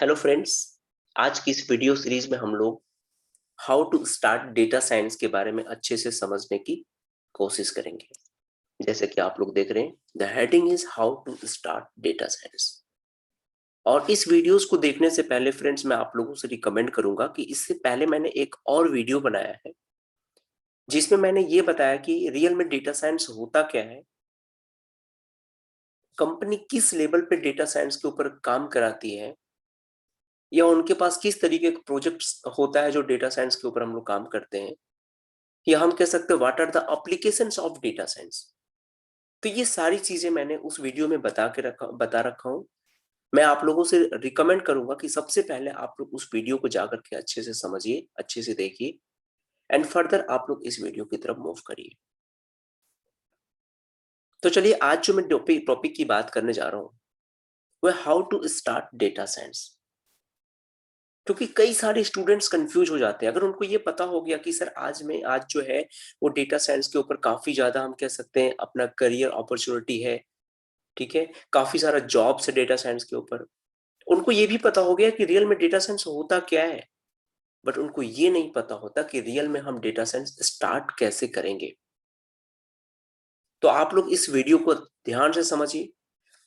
Hello friends. आज की इस वीडियो सीरीज में हम लोग how to start data science के बारे में अच्छे से समझने की कोशिश करेंगे। जैसे कि आप लोग देख रहे हैं, the heading is how to start data science. और इस वीडियोस को देखने से पहले फ्रेंड्स, मैं आप लोगों से रिकमेंड करूंगा कि इससे पहले मैंने एक और वीडियो बनाया है जिसमें मैंने ये बताया कि रियल में डेटा साइंस होता क्या है, कंपनी किस लेवल पे डेटा साइंस के ऊपर काम कराती है, या उनके पास किस तरीके का प्रोजेक्ट्स होता है जो डेटा साइंस के ऊपर हम लोग काम करते हैं, या हम कह सकते हैं what are the applications of data science. तो ये सारी चीजें मैंने उस वीडियो में बता रखा हूँ। मैं आप लोगों से रिकमेंड करूंगा कि सबसे पहले आप लोग उस वीडियो को जाकर के अच्छे से समझिए, अच्छे से देखिए, एंड फर्दर आप लोग इस वीडियो की तरफ मूव करिए। तो चलिए, आज जो मैं टॉपिक की बात करने जा रहा हूँ वो how to start data science. क्योंकि कई सारे स्टूडेंट्स कंफ्यूज हो जाते हैं। अगर उनको ये पता हो गया कि सर आज जो है वो डेटा साइंस के ऊपर काफी ज्यादा हम कह सकते हैं अपना करियर अपॉर्चुनिटी है, ठीक है, काफी सारा जॉब्स है डेटा साइंस के ऊपर, उनको ये भी पता हो गया कि रियल में डेटा साइंस होता क्या है, बट उनको ये नहीं पता होता कि रियल में हम डेटा साइंस स्टार्ट कैसे करेंगे। तो आप लोग इस वीडियो को ध्यान से समझिए,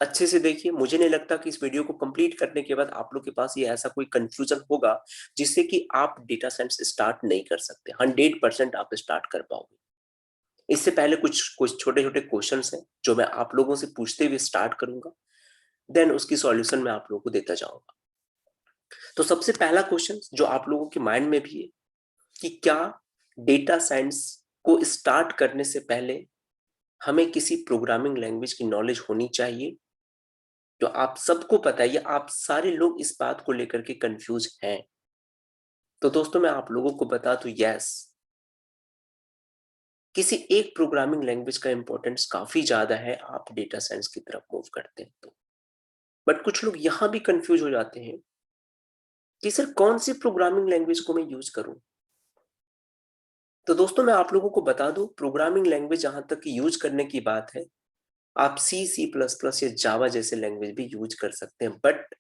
अच्छे से देखिए। मुझे नहीं लगता कि इस वीडियो को कंप्लीट करने के बाद आप लोग के पास ये ऐसा कोई कंफ्यूजन होगा जिससे कि आप डेटा साइंस स्टार्ट नहीं कर सकते। 100% आप स्टार्ट कर पाओगे। इससे पहले कुछ कुछ छोटे छोटे क्वेश्चंस हैं जो मैं आप लोगों से पूछते हुए स्टार्ट करूंगा, देन उसकी सॉल्यूशन मैं आप लोगों को देता जाऊंगा। तो सबसे पहला क्वेश्चन जो आप लोगों के माइंड में भी है कि क्या डेटा साइंस को स्टार्ट करने से पहले हमें किसी प्रोग्रामिंग लैंग्वेज की नॉलेज होनी चाहिए। तो आप सबको पता है, या आप सारे लोग इस बात को लेकर के कंफ्यूज हैं। तो दोस्तों, मैं आप लोगों को बता दूं, यस, किसी एक प्रोग्रामिंग लैंग्वेज का इंपॉर्टेंस काफी ज्यादा है आप डेटा साइंस की तरफ मूव करते हैं तो। बट कुछ लोग यहां भी कंफ्यूज हो जाते हैं कि सर कौन सी प्रोग्रामिंग लैंग्वेज को मैं यूज करूं। तो दोस्तों, मैं आप लोगों को बता दूं, प्रोग्रामिंग लैंग्वेज जहां तक यूज करने की बात है, आप C++ या जावा जैसे लैंग्वेज भी यूज कर सकते हैं। बट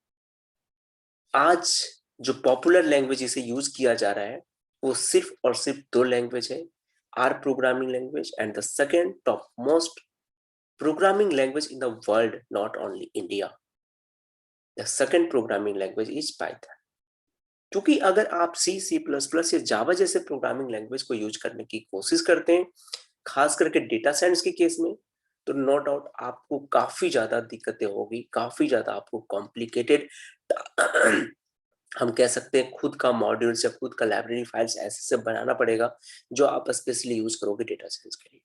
आज जो पॉपुलर लैंग्वेज इसे यूज किया जा रहा है वो सिर्फ और सिर्फ दो लैंग्वेज है, are programming language and the second top most programming language in the world, not only India. The second programming language is Python. क्योंकि अगर आप C++ या जावा जैसे प्रोग्रामिंग लैंग्वेज को यूज करने की कोशिश करते हैं, खास करके डेटा साइंस के केस में, तो नो डाउट आपको काफी ज्यादा दिक्कतें होगी, काफी ज्यादा आपको कॉम्प्लिकेटेड हम कह सकते हैं खुद का मॉड्यूल्स या खुद का लाइब्रेरी फाइल्स ऐसे से बनाना पड़ेगा जो आप स्पेशली यूज करोगे डेटा साइंस के लिए।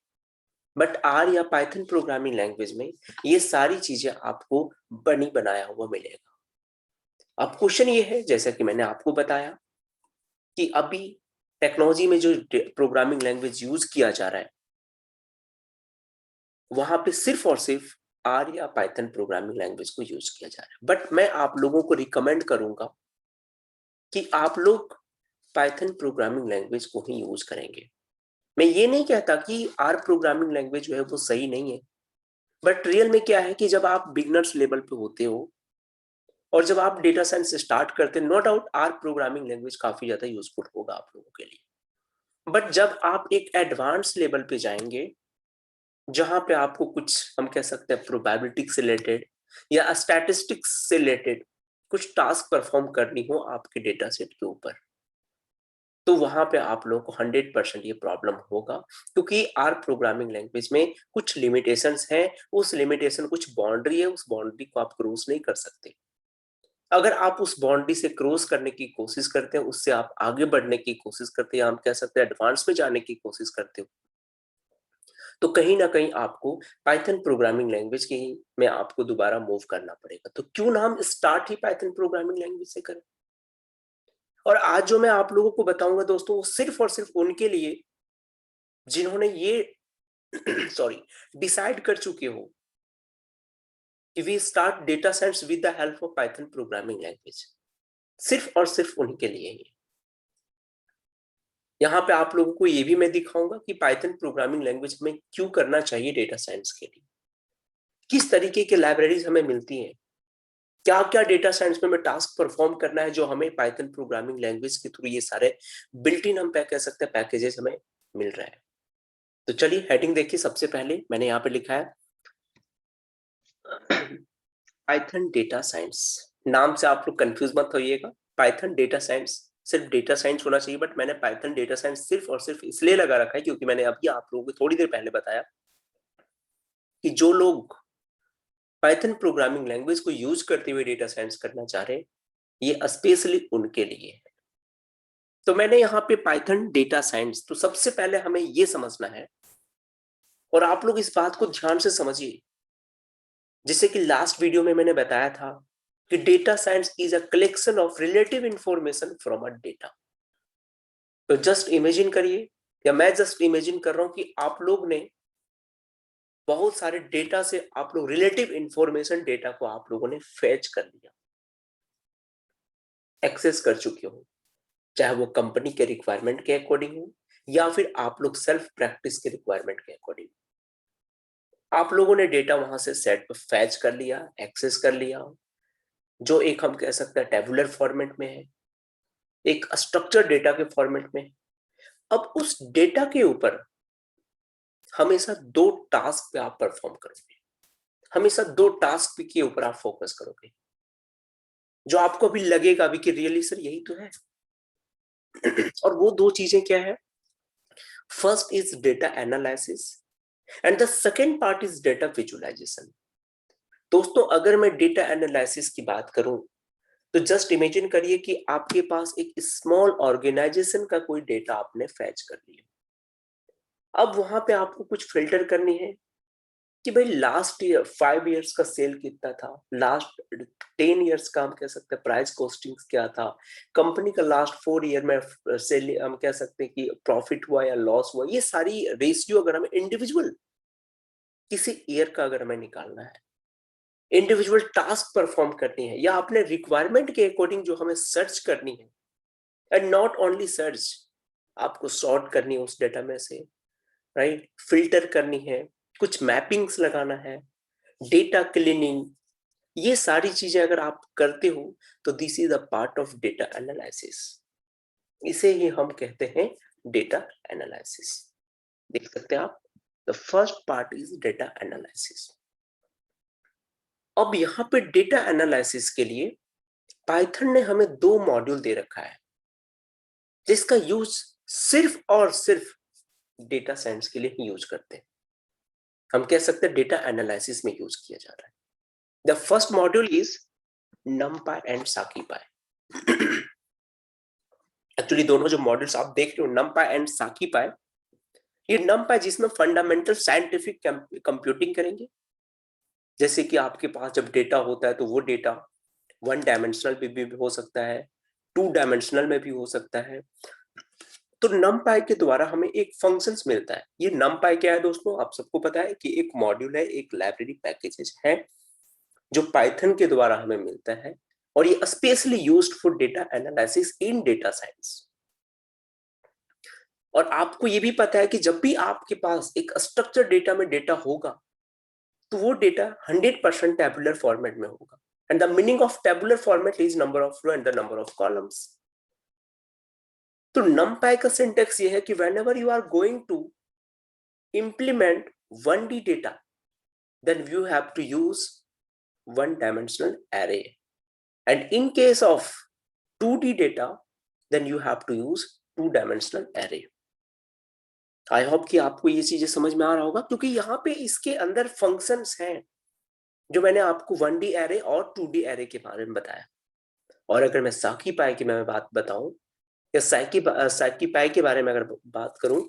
बट आर या पाइथन प्रोग्रामिंग लैंग्वेज में ये सारी चीजें आपको बनी बनाया हुआ मिलेगा। अब क्वेश्चन ये है, जैसा कि मैंने आपको बताया, कि अभी टेक्नोलॉजी में जो प्रोग्रामिंग लैंग्वेज यूज किया जा रहा है वहां पे सिर्फ और सिर्फ आर या पाइथन प्रोग्रामिंग लैंग्वेज को यूज किया जा रहा है। बट मैं आप लोगों को रिकमेंड करूंगा कि आप लोग पाइथन प्रोग्रामिंग लैंग्वेज को ही यूज करेंगे। मैं ये नहीं कहता कि आर प्रोग्रामिंग लैंग्वेज जो है वो सही नहीं है, बट रियल में क्या है कि जब आप बिगनर्स लेवल पे होते हो और जब आप डेटा साइंस स्टार्ट करते हैं, no doubt R programming language काफी ज्यादा यूजफुल होगा आप लोगों के लिए। बट जब आप एक एडवांस लेवल पे जाएंगे जहां पे आपको कुछ हम कह सकते हैं प्रोबेबिलिटी से रिलेटेड या स्टैटिस्टिक्स से रिलेटेड कुछ टास्क परफॉर्म करनी हो आपके डेटा सेट के ऊपर, तो वहां पे आप लोगों को 100% ये प्रॉब्लम होगा। क्योंकि आर प्रोग्रामिंग लैंग्वेज में कुछ लिमिटेशंस हैं, उस लिमिटेशन कुछ बाउंड्री है, उस बाउंड्री को आप क्रॉस नहीं कर सकते। अगर आप उस बाउंड्री से क्रॉस करने की कोशिश करते हैं, उससे आप आगे बढ़ने की कोशिश करते हैं, हम कह सकते हैं एडवांस में जाने की कोशिश करते हो, तो कहीं ना कहीं आपको पाइथन प्रोग्रामिंग लैंग्वेज की में आपको दोबारा मूव करना पड़ेगा। तो क्यों ना हम स्टार्ट ही पाइथन प्रोग्रामिंग लैंग्वेज से करें। और आज जो मैं आप लोगों को बताऊंगा दोस्तों, वो सिर्फ और सिर्फ उनके लिए जिन्होंने ये सॉरी डिसाइड कर चुके हो कि we start data science with the help of Python programming language. सिर्फ और सिर्फ उन्हीं के लिए ही। यहाँ पे आप लोगों को ये भी मैं दिखाऊंगा कि पाइथन प्रोग्रामिंग लैंग्वेज हमें क्यों करना चाहिए डेटा साइंस के लिए, किस तरीके की लाइब्रेरीज हमें मिलती हैं, क्या क्या डेटा साइंस में टास्क परफॉर्म करना है जो हमें पाइथन प्रोग्रामिंग लैंग्वेज के थ्रू ये सारे बिल्ट इन हम कह सकते हैं पैकेजेस हमें मिल रहे हैं। तो चलिए हेडिंग देखिए, सबसे पहले मैंने यहाँ पे लिखा है पाइथन डेटा साइंस। नाम से आप लोग कंफ्यूज मत होइएगा, पाइथन डेटा साइंस सिर्फ डेटा साइंस होना चाहिए, बट मैंने पाइथन डेटा साइंस सिर्फ और सिर्फ इसलिए लगा रखा है क्योंकि मैंने अभी आप लोगों को थोड़ी देर पहले बताया कि जो लोग पाइथन प्रोग्रामिंग लैंग्वेज को यूज करते हुए डेटा साइंस करना चाह रहे हैं, ये स्पेशली उनके लिए है। तो मैंने यहाँ पे पाइथन डेटा साइंस, तो सबसे पहले हमें ये समझना है, और आप लोग इस बात को ध्यान से समझिए, जैसे कि लास्ट वीडियो में मैंने बताया था कि data science is a collection of relative information from a data. तो जस्ट इमेजिन करिए, या मैं जस्ट इमेजिन कर रहा हूं कि आप लोग ने बहुत सारे डेटा से आप लोग रिलेटिव इंफॉर्मेशन डेटा को आप लोगों ने फैच कर लिया, एक्सेस कर चुके हो, चाहे वो कंपनी के रिक्वायरमेंट के अकॉर्डिंग हो या फिर आप लोग सेल्फ प्रैक्टिस के रिक्वायरमेंट के अकॉर्डिंग। आप लोगों ने डेटा वहां से सेट फैच कर लिया, एक्सेस कर लिया, जो एक हम कह सकते हैं टेबुलर फॉर्मेट में है, एक स्ट्रक्चर डेटा के फॉर्मेट में। अब उस डेटा के ऊपर हमेशा दो टास्क पे आप परफॉर्म करोगे, हमेशा दो टास्क के ऊपर आप फोकस करोगे, जो आपको अभी लगेगा अभी कि रियली सर यही तो है। और वो दो चीजें क्या है? First is data analysis and the second part is data visualisation. दोस्तों अगर मैं डेटा एनालिसिस की बात करूं तो जस्ट इमेजिन करिए कि आपके पास एक स्मॉल ऑर्गेनाइजेशन का कोई डेटा आपने फैच कर लिया। अब वहां पे आपको कुछ फिल्टर करनी है कि भाई लास्ट ईयर 5 इयर्स का सेल कितना था, लास्ट 10 इयर्स का हम कह सकते हैं प्राइस कॉस्टिंग क्या था, कंपनी का लास्ट 4 ईयर में सेल हम कह सकते हैं कि प्रॉफिट हुआ या लॉस हुआ। ये सारी रेशियो अगर हमें इंडिविजुअल किसी ईयर का अगर हमें निकालना है, इंडिविजुअल टास्क परफॉर्म करनी है या अपने रिक्वायरमेंट के अकॉर्डिंग जो हमें सर्च करनी है, एंड नॉट ओनली सर्च, आपको सॉर्ट करनी है उस डेटा में से, राइट, फिल्टर करनी है, कुछ मैपिंग्स लगाना है, डेटा क्लीनिंग, ये सारी चीजें अगर आप करते हो तो this is a part of data analysis. इसे ही हम कहते हैं डेटा एनालिसिस। देख सकते हैं आप, the first part is data analysis. अब यहाँ पे डेटा एनालिसिस के लिए पाइथन ने हमें दो मॉड्यूल दे रखा है जिसका यूज सिर्फ और सिर्फ डेटा साइंस के लिए ही यूज करते हैं। हम कह सकते हैं डेटा एनालिसिस में यूज किया जा रहा है। The first module is numpy and scipy। Actually दोनों जो मॉड्यूल्स आप देख रहे हो numpy एंड scipy, ये numpy जिसमें फंडामेंटल साइंटिफिक कंप्यूटिंग करेंगे, जैसे कि आपके पास जब डेटा होता है तो वो डेटा 1 डायमेंशनल भी हो सकता है, 2 डायमेंशनल में भी हो सकता है। तो numpy के द्वारा हमें एक फंक्शंस मिलता है। ये numpy क्या है दोस्तों, आप सबको पता है कि एक मॉड्यूल है, एक लाइब्रेरी पैकेज है जो पाइथन के द्वारा हमें मिलता है, और ये specially used for data analysis in data science. और आपको ये भी पता है कि जब भी आपके पास एक स्ट्रक्चर डेटा में डेटा होगा तो वो डेटा 100% टेबुलर फॉर्मेट में होगा, and the meaning of tabular format is number of row and the number of columns. तो numpy का सिंटेक्स ये है कि whenever you are going to implement 1D data, then you have to use 1 dimensional array, and in case of 2D data, then you have to use 2 dimensional array। I hope कि आपको ये चीजें समझ में आ रहा होगा, क्योंकि यहाँ पे इसके अंदर फंक्शंस हैं जो मैंने आपको 1D एरे और 2D एरे के बारे में बताया। और अगर मैं scipy की मैं बात बताऊं या scipy के बारे में अगर बात करूं,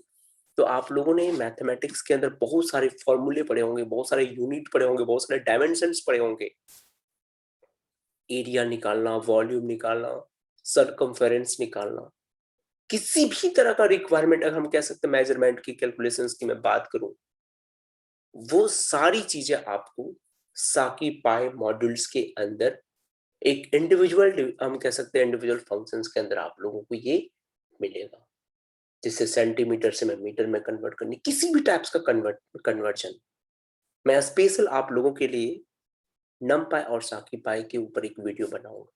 तो आप लोगों ने मैथमेटिक्स के अंदर बहुत सारे फॉर्मूले पढ़े होंगे, बहुत सारे यूनिट पढ़े होंगे, बहुत सारे डायमेंशंस पढ़े होंगे, एरिया निकालना, वॉल्यूम निकालना, सर्कमफेरेंस निकालना, किसी भी तरह का रिक्वायरमेंट, अगर हम कह सकते हैं मेजरमेंट की, कैलकुलेशंस की मैं बात करूं, वो सारी चीजें आपको scipy मॉड्यूल्स के अंदर एक इंडिविजुअल, हम कह सकते हैं इंडिविजुअल फंक्शंस के अंदर आप लोगों को ये मिलेगा, जिससे सेंटीमीटर से मैं मीटर में कन्वर्ट करनी, किसी भी टाइप्स का कन्वर्जन मैं स्पेशल आप लोगों के लिए numpy और scipy के ऊपर एक वीडियो बनाऊंगा।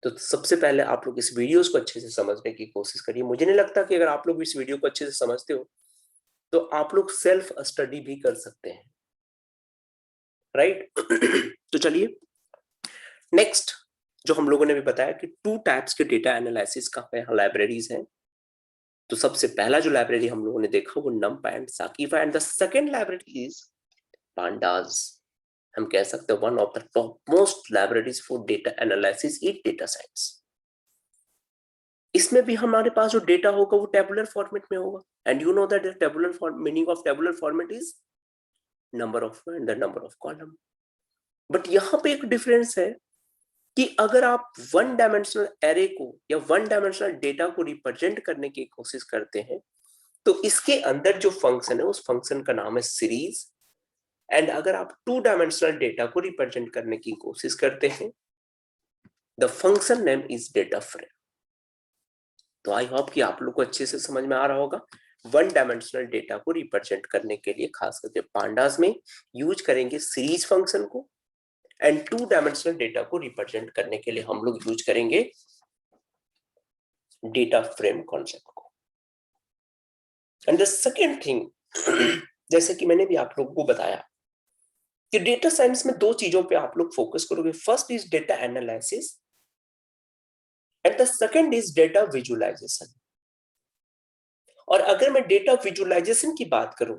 तो सबसे पहले आप लोग इस वीडियोस को अच्छे से समझने की कोशिश करिए। मुझे नहीं लगता कि अगर आप लोग इस वीडियो को अच्छे से समझते हो तो आप लोग सेल्फ स्टडी भी कर सकते हैं, राइट? तो चलिए नेक्स्ट, जो हम लोगों ने भी बताया कि 2 टाइप्स के डेटा एनालिसिस का यहाँ लाइब्रेरीज हैं। तो सबसे पहला जो लाइब्रेरी हम लोगों ने देखा वो numpy and scipy, and the second library is pandas। हम कह सकते हैं one of the top most libraries for data analysis in data science. इसमें भी हमारे पास जो डेटा होगा वो टेबुलर फॉर्मेट में होगा, and you know that the tabular form meaning of tabular format is number of row and the number of column. But यहाँ पे एक डिफरेंस है कि अगर आप वन डायमेंशनल एरे को या वन डायमेंशनल डेटा को रिप्रेजेंट करने की कोशिश करते हैं तो इसके अंदर जो फंक्शन है उस फंक्शन का नाम है सीरीज, एंड अगर आप 2 डायमेंशनल डेटा को रिप्रेजेंट करने की कोशिश करते हैं the function name is data frame. तो आई होप कि आप लोग को अच्छे से समझ में आ रहा होगा। वन डायमेंशनल डेटा को रिप्रेजेंट करने के लिए खास करके पांडास में यूज करेंगे सीरीज फंक्शन को, एंड 2 डायमेंशनल डेटा को रिप्रेजेंट करने के लिए हम लोग यूज करेंगे डेटा फ्रेम कॉन्सेप्ट को। एंड द सेकेंड थिंग, जैसे कि मैंने भी आप लोगों को बताया कि डेटा साइंस में 2 चीजों पे आप लोग फोकस करोगे। First is data analysis and the second is data visualisation. और अगर मैं डेटा विजुअलाइजेशन की बात करूं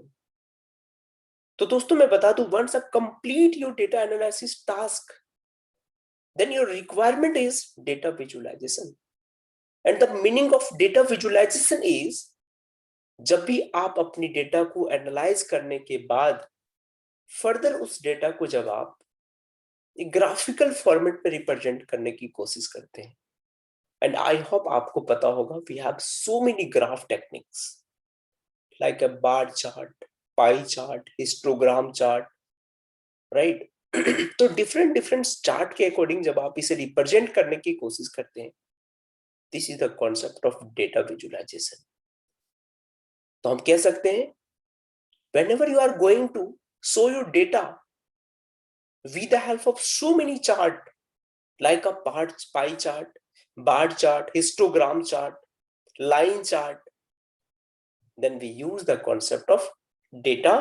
तो दोस्तों मैं बता दूं, once a complete your data analysis task then your requirement is data visualisation. And the meaning of data visualisation is जब भी आप अपनी डेटा को एनालाइज करने के बाद फर्दर उस डेटा को जब आप एक ग्राफिकल फॉर्मेट में रिप्रेजेंट करने की कोशिश करते हैं, एंड आई होप आपको पता होगा we have so many graph techniques like a bar chart, pie chart, histogram chart, right? तो डिफरेंट डिफरेंट चार्ट के अकॉर्डिंग जब आप इसे रिप्रेजेंट करने की कोशिश करते हैं, this is the concept of data visualisation. तो हम कह सकते हैं whenever you are going to show your data with the help of so many chart like a pie chart, bar chart, histogram chart, line chart, then we use the concept of data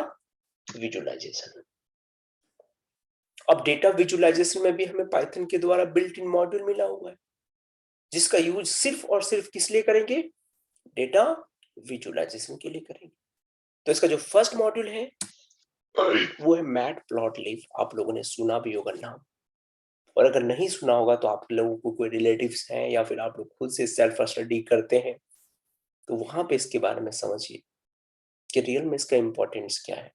visualization। अब data visualisation में भी हमें Python के द्वारा built in module मिला हुआ है जिसका यूज सिर्फ और सिर्फ किस लिए करेंगे? डेटा विजुअलाइजेशन के लिए करेंगे। तो इसका जो फर्स्ट मॉड्यूल है वो है मैटप्लॉटलिब। आप लोगों ने सुना भी होगा नाम, और अगर नहीं सुना होगा तो आप लोगों को कोई रिलेटिव्स हैं या फिर आप लोग खुद से सेल्फ स्टडी करते हैं तो वहां पे इसके बारे में समझिए कि रियल में इसका इंपॉर्टेंस क्या है।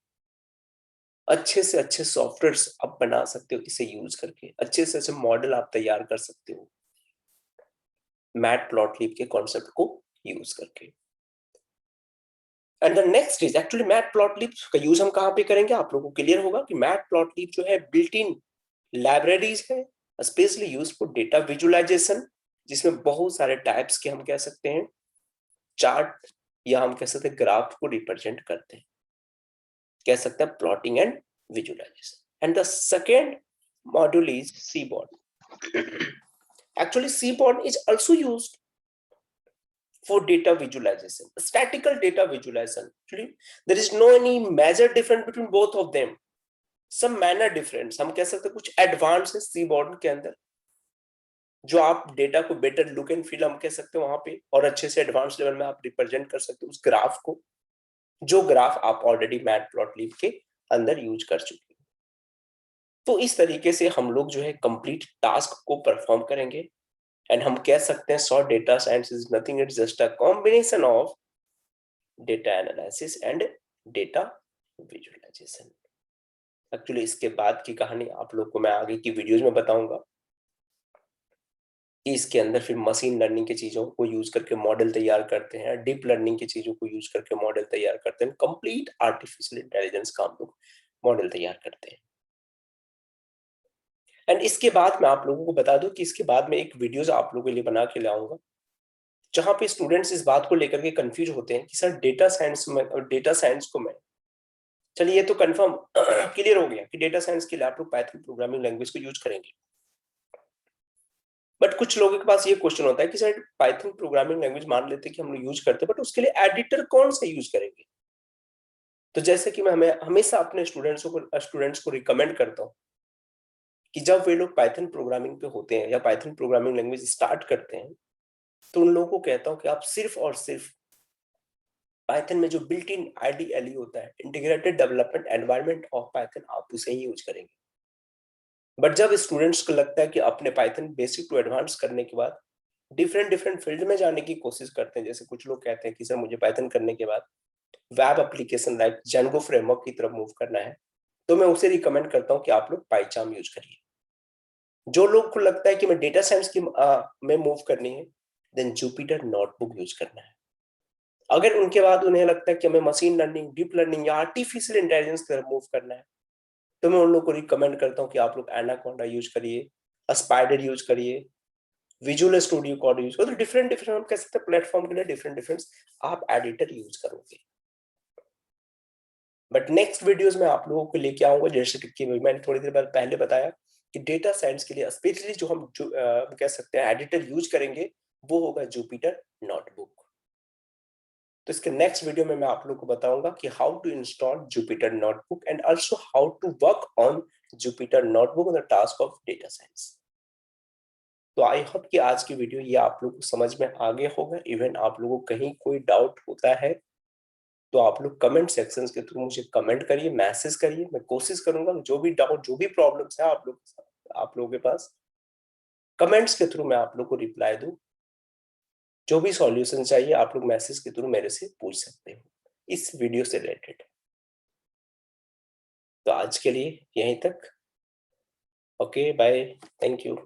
अच्छे से अच्छे सॉफ्टवेयर्स आप बना सकते हो इसे यूज करके, अच्छे से अच्छे मॉडल आप तैयार कर सकते हो मैटप्लॉटलिब के कॉन्सेप्ट को यूज करके। And the next is actually matplotlib का यूज हम कहां पे करेंगे, आप लोगों को क्लियर होगा कि मैटप्लॉटलिब जो है बिल्ट इन लाइब्रेरीज है specially use for data visualisation, जिसमें बहुत सारे टाइप्स के हम कह सकते हैं चार्ट या हम कह सकते हैं ग्राफ को रिप्रेजेंट करते हैं, कह सकते हैं plotting and visualisation. And the second module is seaboard. actually seaborn is also used for data visualization, statical data visualization। Actually there is no any major difference between both of them, some minor difference हम कह सकते हैं कुछ advance है seaborne के अंदर, जो आप डेटा को बेटर लुक एंड फील हम कह सकते हैं वहां पे, और अच्छे से एडवांस लेवल में आप रिप्रेजेंट कर सकते हो उस ग्राफ को, जो ग्राफ आप ऑलरेडी मैटप्लॉटलिब के अंदर यूज कर चुके हैं। तो इस तरीके से हम लोग जो है कंप्लीट टास्क को परफॉर्म करेंगे, एंड हम कह सकते हैं sort data science is nothing, it's just a combination of data analysis and data visualisation. Actually इसके बाद की कहानी आप लोग को मैं आगे की वीडियोज में बताऊंगा कि इसके अंदर फिर मशीन लर्निंग की चीजों को यूज करके मॉडल तैयार करते हैं, डीप लर्निंग की चीजों को यूज करके मॉडल तैयार करते हैं, कंप्लीट आर्टिफिशियल इंटेलिजेंस का हम लोग मॉडल तैयार करते हैं। एंड इसके बाद मैं आप लोगों को बता दूं कि इसके बाद में एक वीडियोस आप लोगों के लिए बना के लाऊंगा जहां पे स्टूडेंट्स इस बात को लेकर के कंफ्यूज होते हैं कि सर डेटा साइंस को मैं चलिए ये तो कंफर्म क्लियर हो गया कि डेटा साइंस के लिए आप लोग पाइथन प्रोग्रामिंग लैंग्वेज को यूज करेंगे। बट कुछ लोगों के पास ये क्वेश्चन होता है कि सर पाइथन प्रोग्रामिंग लैंग्वेज मान लेते हैं कि हम लोग यूज करते हैं, बट उसके लिए एडिटर कौन सा यूज करेंगे? तो जैसे कि मैं हमें हमेशा अपने स्टूडेंट्स को रिकमेंड करता हूँ कि जब वे लोग पाइथन प्रोग्रामिंग पे होते हैं या पाइथन प्रोग्रामिंग लैंग्वेज स्टार्ट करते हैं, तो उन लोगों को कहता हूँ कि आप सिर्फ और सिर्फ पाइथन में जो बिल्ट इन आईडीएलई होता है, integrated development environment of Python, आप उसे ही यूज करेंगे। बट जब स्टूडेंट्स को लगता है कि अपने पाइथन बेसिक टू एडवांस करने के बाद डिफरेंट डिफरेंट फील्ड में जाने की कोशिश करते हैं, जैसे कुछ लोग कहते हैं कि सर मुझे पाइथन करने के बाद web application like Django framework की तरफ मूव करना है, तो मैं उसे रिकमेंड करता हूँ कि आप लोग पाइचार्म यूज करिए। जो लोग को लगता है कि मैं डेटा साइंस की में मूव करनी है, देन जुपिटर नोटबुक यूज करना है। अगर उनके बाद उन्हें लगता है कि हमें मशीन लर्निंग, डीप लर्निंग या आर्टिफिशियल इंटेलिजेंस की तरफ मूव करना है, तो मैं उन लोगों को रिकमेंड करता हूँ कि आप लोग एनाकोंडा यूज करिए, स्पाइडर यूज करिए, विजुअल स्टूडियो कोड यूज करो। तो डिफरेंट डिफरेंट हम कह सकते हैं प्लेटफॉर्म के लिए डिफरेंट डिफरेंट आप एडिटर यूज करोगे। बट नेक्स्ट वीडियोस में आप लोगों को लेके आऊंगा, जैसे कि मैंने थोड़ी देर बाद पहले बताया कि डेटा साइंस के लिए स्पेशली जो हम कह सकते हैं एडिटर यूज करेंगे, वो होगा जुपिटर नोटबुक। तो इसके नेक्स्ट वीडियो में मैं आप लोगों को बताऊंगा कि how to install Jupyter notebook and also how to work on Jupyter notebook on the task of data science. तो आई होप कि आज की वीडियो ये आप लोगों को समझ में आ गया होगा। इवन आप लोगों को कहीं कोई डाउट होता है तो आप लोग कमेंट सेक्शंस के थ्रू मुझे कमेंट करिए, मैसेज करिए। मैं कोशिश करूंगा जो भी डाउट, जो भी प्रॉब्लम्स है आप लोगों के पास, कमेंट्स के थ्रू मैं आप लोग को रिप्लाई दूं। जो भी सॉल्यूशन चाहिए आप लोग मैसेज के थ्रू मेरे से पूछ सकते हो इस वीडियो से रिलेटेड। तो आज के लिए यहीं तक। Okay bye, thank you.